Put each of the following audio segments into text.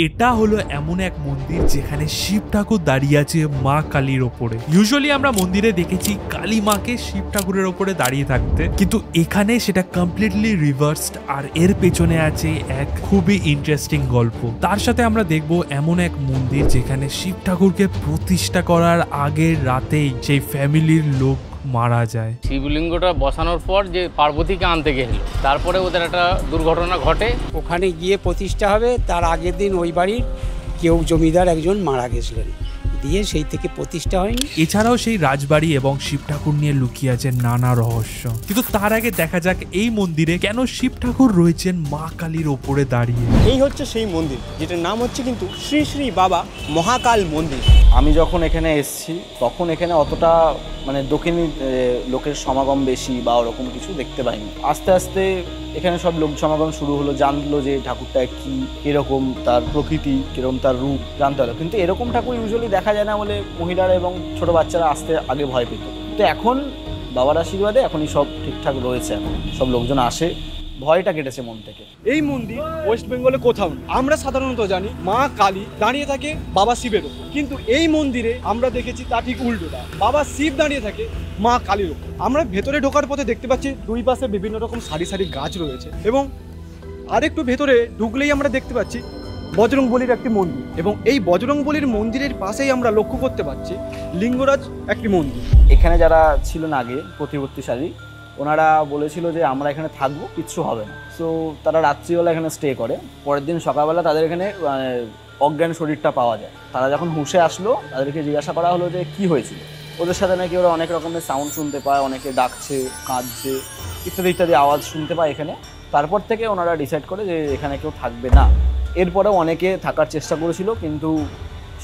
এটা হলো এমন এক মন্দির যেখানে শিব ঠাকুর দাঁড়িয়ে আছে মা কালীর ওপরে। ইউজুয়ালি আমরা মন্দিরে দেখেছি কালী মাকে শিব ঠাকুরের ওপরে দাঁড়িয়ে থাকতে, কিন্তু এখানে সেটা কমপ্লিটলি রিভার্সড। আর এর পেছনে আছে এক খুবই ইন্টারেস্টিং গল্প। তার সাথে আমরা দেখব এমন এক মন্দির যেখানে শিব ঠাকুরকে প্রতিষ্ঠা করার আগের রাতেই সেই ফ্যামিলির লোক মারা যায়। শিবলিঙ্গটা বসানোর পর যে পার্বতীকে আনতে গেছিল, তারপরে ওদের একটা দুর্ঘটনা ঘটে। ওখানে গিয়ে প্রতিষ্ঠা হবে, তার আগের দিন ওই বাড়ির কেউ জমিদার একজন মারা গেছিলেন, দিয়ে সেই থেকে প্রতিষ্ঠা হয়নি। এছাড়াও সেই রাজবাড়ি এবং শিব ঠাকুর নিয়ে লুকিয়ে আছে নানা রহস্য। কিন্তু তার আগে দেখা যাক এই মন্দিরে কেন শিব ঠাকুর রয়েছেন মা কালীর ওপরে দাঁড়িয়ে। এই হচ্ছে সেই মন্দির যেটার নাম হচ্ছে কিন্তু শ্রী শ্রী বাবা মহাকাল মন্দির। আমি যখন এখানে এসেছি তখন এখানে অতটা দক্ষিণী লোকের সমাগম বেশি বা ওরকম কিছু দেখতে পাইনি। আস্তে আস্তে এখানে সব লোক সমাগম শুরু হলো, জানলো যে ঠাকুরটা কি, কিরকম তার প্রকৃতি, কিরকম তার রূপ জানতে হলো। কিন্তু এরকম ঠাকুর ইউজুয়ালি দেখা যায় না বলে মহিলারা এবং ছোট বাচ্চারা আসতে আগে ভয় পেত। তো এখন বাবার আশীর্বাদে এখনই সব ঠিকঠাক রয়েছে, এখন সব লোকজন আসে, ভয়টা কেটেছে মন থেকে। এই মন্দির ওয়েস্ট বেঙ্গলে কোথাও নেই। আমরা সাধারণত জানি মা কালী দাঁড়িয়ে থাকে বাবা শিবের ওপর, কিন্তু এই মন্দিরে আমরা দেখেছি তা ঠিক উল্টোটা, বাবা শিব দাঁড়িয়ে থাকে মা কালীর ওপর। আমরা ভেতরে ঢোকার পথে দেখতে পাচ্ছি দুই পাশে বিভিন্ন রকম সারি সারি গাছ রয়েছে, এবং আরেকটু ভেতরে ঢুকলেই আমরা দেখতে পাচ্ছি বজরংবলীর একটি মন্দির, এবং এই বজরংবলীর মন্দিরের পাশেই আমরা লক্ষ্য করতে পাচ্ছি লিঙ্গরাজ একটি মন্দির। এখানে যারা ছিলেন আগে প্রতিবর্তীশালী, ওনারা বলেছিল যে আমরা এখানে থাকবো, কিচ্ছু হবে না। সো তারা রাত্রিবেলা এখানে স্টে করে, পরের দিন সকালবেলা তাদের এখানে অজ্ঞান শরীরটা পাওয়া যায়। তারা যখন হুঁশে আসলো, তাদেরকে জিজ্ঞাসা করা হলো যে কি হয়েছিল। ওদের সাথে নাকি ওরা অনেক রকমের সাউন্ড শুনতে পায়, অনেকে ডাকছে, কাঁদছে, ইত্যাদি ইত্যাদি আওয়াজ শুনতে পায় এখানে। তারপর থেকে ওনারা ডিসাইড করে যে এখানে কেউ থাকবে না। এরপরেও অনেকে থাকার চেষ্টা করেছিল, কিন্তু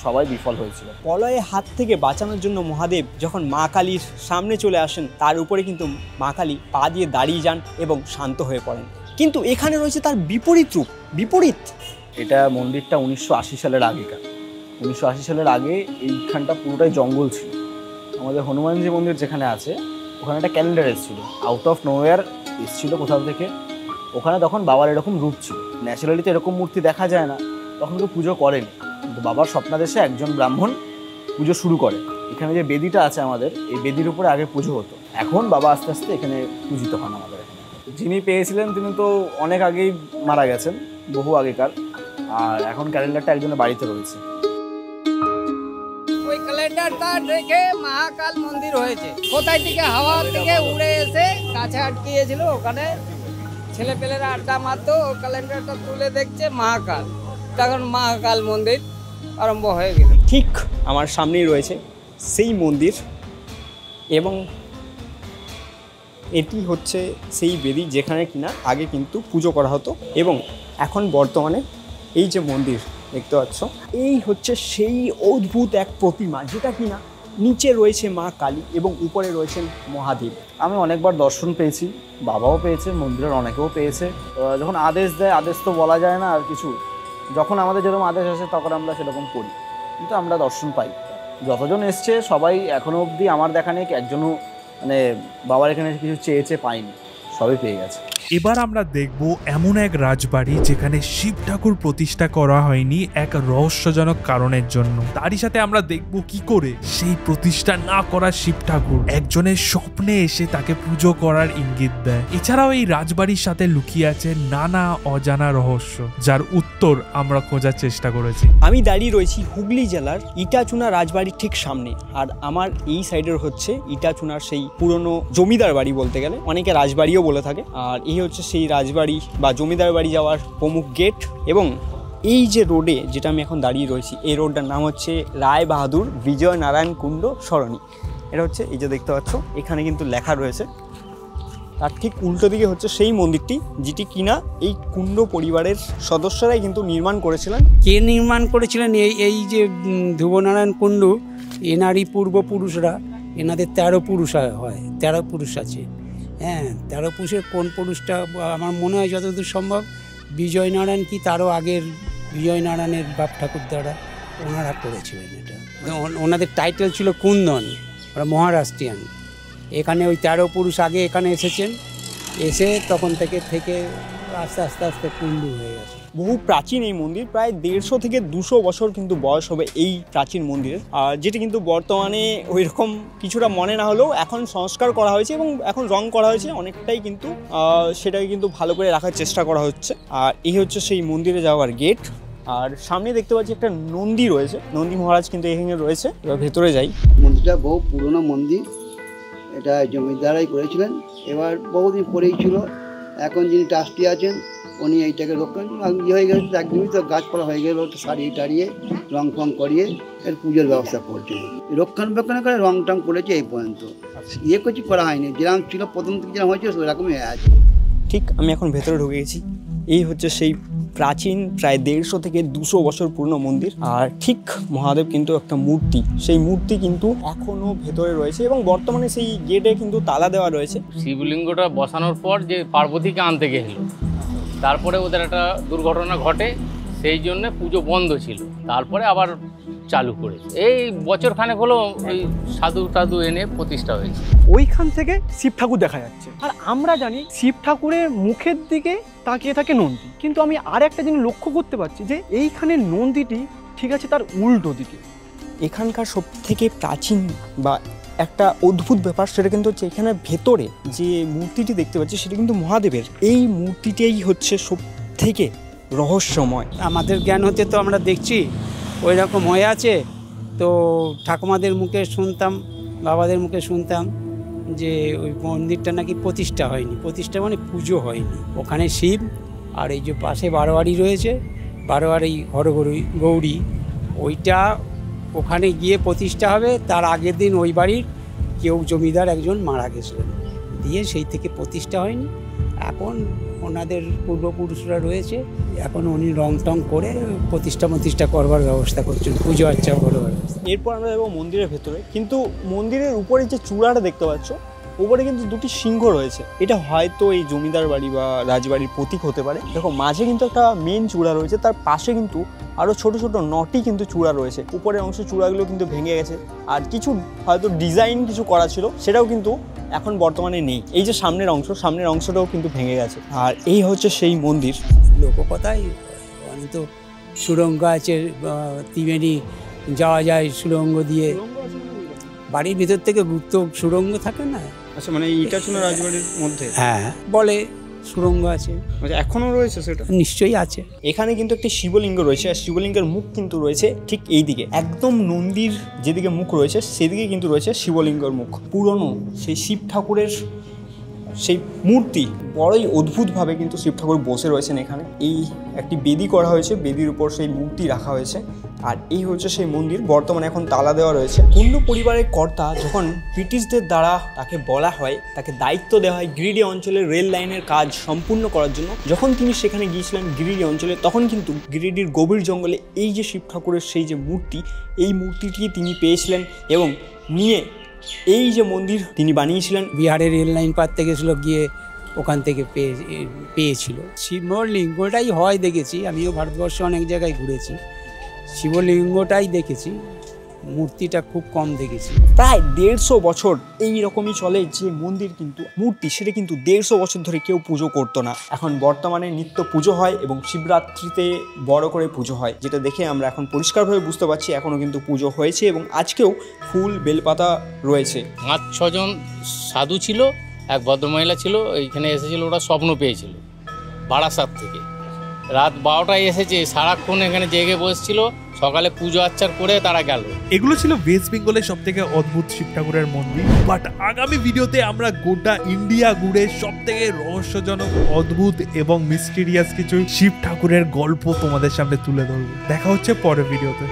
সবাই বিফল হয়েছিল। প্রলয়ের হাত থেকে বাঁচানোর জন্য মহাদেব যখন মা কালীর সামনে চলে আসেন, তার উপরে কিন্তু মা কালী পা দিয়ে দাঁড়িয়ে যান এবং শান্ত হয়ে পড়েন। কিন্তু এখানে রয়েছে তার বিপরীত রূপ, বিপরীত। এটা মন্দিরটা 1980 সালের আগেকার। 1980 সালের আগে এইখানটা পুরোটাই জঙ্গল ছিল। আমাদের হনুমানজি মন্দির যেখানে আছে, ওখানে একটা ক্যালেন্ডার এসেছিল, আউট অফ নোওয়্যার এসেছিল কোথাও থেকে। ওখানে তখন বাবার এরকম রূপ ছিল। ন্যাচারালি তো এরকম মূর্তি দেখা যায় না, তখন কেউ পুজো করেনি। কিন্তু বাবার স্বপ্নাদেশে একজন ব্রাহ্মণ পুজো শুরু করে। এখানে যে বেদিটা আছে আমাদের, এই বেদির উপরে আগে পুজো হতো। এখন বাবা আস্তে আস্তে এখানে পূজিত হন আমাদের এখানে। যিনি পেয়েছিলেন তিনি তো অনেক আগেই মারা গেছেন, বহু আগেকার। আর এখন ক্যালেন্ডারটা একজনের বাড়িতে রয়েছে। ওই ক্যালেন্ডারটা দেখে মহাকাল মন্দির হয়েছে। কোথায় থেকে হাওয়া থেকে উড়ে এসে কাছে আটকিয়েছিল, ওখানে ছেলেপেলেরা আড্ডা মারতো, ক্যালেন্ডারটা তুলে দেখছে মহাকাল, তখন মহাকাল মন্দির আরম্ভ হয়ে গেল। ঠিক আমার সামনেই রয়েছে সেই মন্দির, এবং এটি হচ্ছে সেই বেদি যেখানে কিনা আগে কিন্তু পুজো করা হতো, এবং এখন বর্তমানে এই যে মন্দির দেখতে পাচ্ছ, এই হচ্ছে সেই অদ্ভুত এক প্রতিমা যেটা কিনা নিচে রয়েছে মা কালী এবং উপরে রয়েছেন মহাদেব। আমি অনেকবার দর্শন পেয়েছি, বাবাও পেয়েছে, মন্দিরের অনেকেও পেয়েছে। যখন আদেশ দেয়, আদেশ তো বলা যায় না আর কিছু। যখন আমাদের যেরকম আদেশ আসে তখন আমরা সেরকম করি, কিন্তু আমরা দর্শন পাই। যতজন এসছে সবাই এখনও অবধি আমার দেখা নেই একজনও বাবার এখানে কিছু চেয়েছে পাইনি, সবই পেয়ে গেছে। এবার আমরা দেখব এমন এক রাজবাড়ি যেখানে শিব ঠাকুর প্রতিষ্ঠা করা হয়নি এক রহস্যজনক কারণের জন্য। তারই সাথে আমরা দেখব কি করে সেই প্রতিষ্ঠা না করা শিব ঠাকুর একজনের স্বপ্নে এসে তাকে পুজো করার ইঙ্গিত দেয়। এছাড়াও এই রাজবাড়ির সাথে লুকিয়ে আছে নানা অজানা রহস্য, যার উত্তর আমরা খোঁজার চেষ্টা করেছি। আমি দাঁড়িয়ে রয়েছি হুগলি জেলার ইটাচুনা রাজবাড়ির ঠিক সামনে, আর আমার এই সাইডের হচ্ছে ইটাচুনার সেই পুরনো জমিদার বাড়ি, বলতে গেলে অনেকে রাজবাড়িও বলে থাকে। আর এই হচ্ছে সেই রাজবাড়ি বা জমিদার বাড়ি যাওয়ার প্রমুখ গেট। এবং এই যে রোডে যেটা আমি এখন দাঁড়িয়ে রয়েছি, এই রোডটার নাম হচ্ছে রায় বাহাদুর বিজয় নারায়ণ কুণ্ড সরণি। এটা হচ্ছে এই যে দেখতে পাচ্ছ, এখানে কিন্তু লেখা রয়েছে। তার ঠিক উল্টো দিকে হচ্ছে সেই মন্দিরটি, যেটি কিনা এই কুণ্ড পরিবারের সদস্যরাই কিন্তু নির্মাণ করেছিলেন। কে নির্মাণ করেছিলেন? এই যে ধ্রুবনারায়ণ কুণ্ডু, এনারই পূর্বপুরুষরা, এনাদের 13 পুরুষ হয়, 13 পুরুষ আছে। হ্যাঁ, 13 পুরুষের কোন পুরুষটা আমার মনে হয় যতদূর সম্ভব বিজয়নারায়ণ কি তারও আগের বিজয়নারায়ণের বাপ ঠাকুর দ্বারা ওনারা করেছিলেন এটা। ওনাদের টাইটেল ছিল কুন্দন, ওরা মহারাষ্ট্রিয়ান। এখানে ওই 13 পুরুষ আগে এখানে এসেছেন, এসে তখন থেকে আস্তে আস্তে কুণ্ডু হয়ে গেছে। বহু প্রাচীন এই মন্দির, প্রায় 150 থেকে 200 বছর কিন্তু বয়স হবে এই প্রাচীন মন্দিরের। আর যেটি কিন্তু বর্তমানে ওই রকম কিছুটা মনে না হলেও এখন সংস্কার করা হয়েছে এবং এখন রং করা হয়েছে অনেকটাই, কিন্তু সেটাকে কিন্তু ভালো করে রাখার চেষ্টা করা হচ্ছে। আর এই হচ্ছে সেই মন্দিরে যাওয়ার গেট। আর সামনে দেখতে পাচ্ছি একটা নন্দী রয়েছে, নন্দী মহারাজ কিন্তু এখানে রয়েছে। এবার ভেতরে যাই। মন্দিরটা বহু পুরনো মন্দির, এটা জমিদারাই করেছিলেন, এবার বহুদিন পরেই ছিল। এখন যিনি ট্রাস্টি আছেন উনি এইটাকে রক্ষা হয়ে গেছে, একদমই তো গাছপালা হয়ে গেল, সারিয়ে টারিয়ে রং ফং করিয়ে এর পুজোর ব্যবস্থা করছে, রক্ষণাবেক্ষণ করে রং টং করেছে এই পর্যন্ত। কিছু করা হয়নি, যেরকম ছিল প্রথম থেকে যেরকম হয়েছিল সেরকমই আছে। ঠিক আমি এখন ভেতরে ঢুকে গেছি। এই হচ্ছে সেই প্রাচীন প্রায় 150 থেকে 200 বছর পুরনো মন্দির। আর ঠিক মহাদেব কিন্তু একটা মূর্তি, সেই মূর্তি কিন্তু এখনো ভেতরে রয়েছে এবং বর্তমানে সেই গেটে কিন্তু তালা দেওয়া রয়েছে। শিবলিঙ্গটা বসানোর পর যে পার্বতীকে আনতে গেছিল, তারপরে ওদের একটা দুর্ঘটনা ঘটে, সেই জন্য পুজো বন্ধ ছিল, তারপরে আবার চালু করেছে। এই বছর খানেক হলো ওই সাধু টাধু এনে প্রতিষ্ঠা হয়েছে। ওইখান থেকে শিব ঠাকুর দেখা যাচ্ছে, আর আমরা জানি শিব ঠাকুরের মুখের দিকে তাকিয়ে থাকে নন্দী, কিন্তু আমি আর একটা জিনিস লক্ষ্য করতে পারছি যে এইখানে নন্দীটি ঠিক আছে তার উল্টো দিকে। এখানকার সব থেকে প্রাচীন বা একটা অদ্ভুত ব্যাপার সেটা কিন্তু হচ্ছে এখানে ভেতরে যে মূর্তিটি দেখতে পাচ্ছি সেটা কিন্তু মহাদেবের। এই মূর্তিটাই হচ্ছে সব থেকে রহস্যময়। আমাদের জ্ঞান হতে তো আমরা দেখছি ওই রকম হয়ে আছে। তো ঠাকুমাদের মুখে শুনতাম, বাবাদের মুখে শুনতাম যে ওই মন্দিরটা নাকি প্রতিষ্ঠা হয়নি, প্রতিষ্ঠা মানে পুজো হয়নি। ওখানে শিব আর এই যে পাশে বারোয়ারি রয়েছে, বারোয়ারি হরগৌরী গৌরী, ওইটা ওখানে গিয়ে প্রতিষ্ঠা হবে। তার আগের দিন ওই বাড়ির কেউ জমিদার একজন মারা গেছিলেন, দিয়ে সেই থেকে প্রতিষ্ঠা হয়নি। এখন ওনাদের পূর্বপুরুষরা রয়েছে, এখন উনি রং টং করে প্রতিষ্ঠা করবার ব্যবস্থা করছেন, পুজো আর্চা করবার। এরপর আমরা যাবো মন্দিরের ভেতরে। কিন্তু মন্দিরের উপরে যে চূড়াটা দেখতে পাচ্ছ, উপরে কিন্তু দুটি সিংহ রয়েছে। এটা হয়তো এই জমিদার বাড়ি বা রাজবাড়ির প্রতীক হতে পারে। দেখো মাঝে কিন্তু একটা মেন চূড়া রয়েছে, তার পাশে কিন্তু আরও ছোট ছোট 9টি কিন্তু চূড়া রয়েছে। উপরের অংশ চূড়াগুলো কিন্তু ভেঙে গেছে, আর কিছু হয়তো ডিজাইন কিছু করা ছিল সেটাও কিন্তু এখন বর্তমানে নেই। এই যে সামনের অংশটাও কিন্তু ভেঙে গেছে। আর এই হচ্ছে সেই মন্দির। লোককথায় অনেক তো সুড়ঙ্গ আছে, ত্রিবেণী যাওয়া যায় সুড়ঙ্গ দিয়ে, বাড়ির ভিতর থেকে গুপ্ত সুড়ঙ্গ থাকে না। আচ্ছা, মানে ইটাচুনা রাজবাড়ির মধ্যে? হ্যাঁ, বলে সুড়ঙ্গ আছে। আচ্ছা, এখনো রয়েছে সেটা? নিশ্চয়ই আছে। এখানে কিন্তু একটি শিবলিঙ্গ রয়েছে, আর শিবলিঙ্গের মুখ কিন্তু রয়েছে ঠিক এই দিকে, একদম নন্দীর যেদিকে মুখ রয়েছে সেদিকে কিন্তু রয়েছে শিবলিঙ্গের মুখ। পুরনো সেই শিব ঠাকুরের সেই মূর্তি, বড়ই অদ্ভুতভাবে কিন্তু শিব ঠাকুর বসে রয়েছেন এখানে। এই একটি বেদি করা হয়েছে, বেদির উপর সেই মূর্তি রাখা হয়েছে। আর এই হচ্ছে সেই মন্দির, বর্তমানে এখন তালা দেওয়া রয়েছে। কুণ্ডু পরিবারের কর্তা যখন ব্রিটিশদের দ্বারা তাকে বলা হয়, তাকে দায়িত্ব দেওয়া হয় গিরিডি অঞ্চলের রেল লাইনের কাজ সম্পূর্ণ করার জন্য, যখন তিনি সেখানে গিয়েছিলেন গিরিডি অঞ্চলে, তখন কিন্তু গিরিডির গভীর জঙ্গলে এই যে শিব ঠাকুরের সেই যে মূর্তি, এই মূর্তিটি তিনি পেয়েছিলেন এবং নিয়ে এই যে মন্দির তিনি বানিয়েছিলেন। বিহারের রেল লাইন পাততে গেছিলো, গিয়ে ওখান থেকে পেয়েছিল। শিবলিঙ্গটাই হয় দেখেছি, আমিও ভারতবর্ষে অনেক জায়গায় ঘুরেছি, শিবলিঙ্গটাই দেখেছি, মূর্তিটা খুব কম দেখেছি। প্রায় 150 বছর এই রকমই চলে যে মন্দির, কিন্তু মূর্তি সেটা কিন্তু 150 বছর ধরে কেউ পুজো করতো না। এখন বর্তমানে নিত্য পুজো হয় এবং শিবরাত্রিতে বড় করে পুজো হয়, যেটা দেখে আমরা এখন পরিষ্কারভাবে বুঝতে পারছি এখনও কিন্তু পুজো হয়েছে এবং আজকেও ফুল বেলপাতা রয়েছে। 5-6 জন সাধু ছিল, এক ভদ্রমহিলা ছিল, এইখানে এসেছিল, ওরা স্বপ্ন পেয়েছিল বারাসাত থেকে। রাত 12টায় এসেছে, সারাক্ষণ এখানে জেগে বসছিল, সকালে পুজো আর্চার করে তারা গেল। এগুলো ছিল ওয়েস্ট বেঙ্গলের সব থেকে অদ্ভুত শিব ঠাকুরের মন্দির। বাট আগামী ভিডিওতে আমরা গোটা ইন্ডিয়া ঘুরে সব থেকে রহস্যজনক, অদ্ভুত এবং মিস্টিরিয়াস কিছু শিব ঠাকুরের গল্প তোমাদের সামনে তুলে ধরবো। দেখা হচ্ছে পরের ভিডিওতে।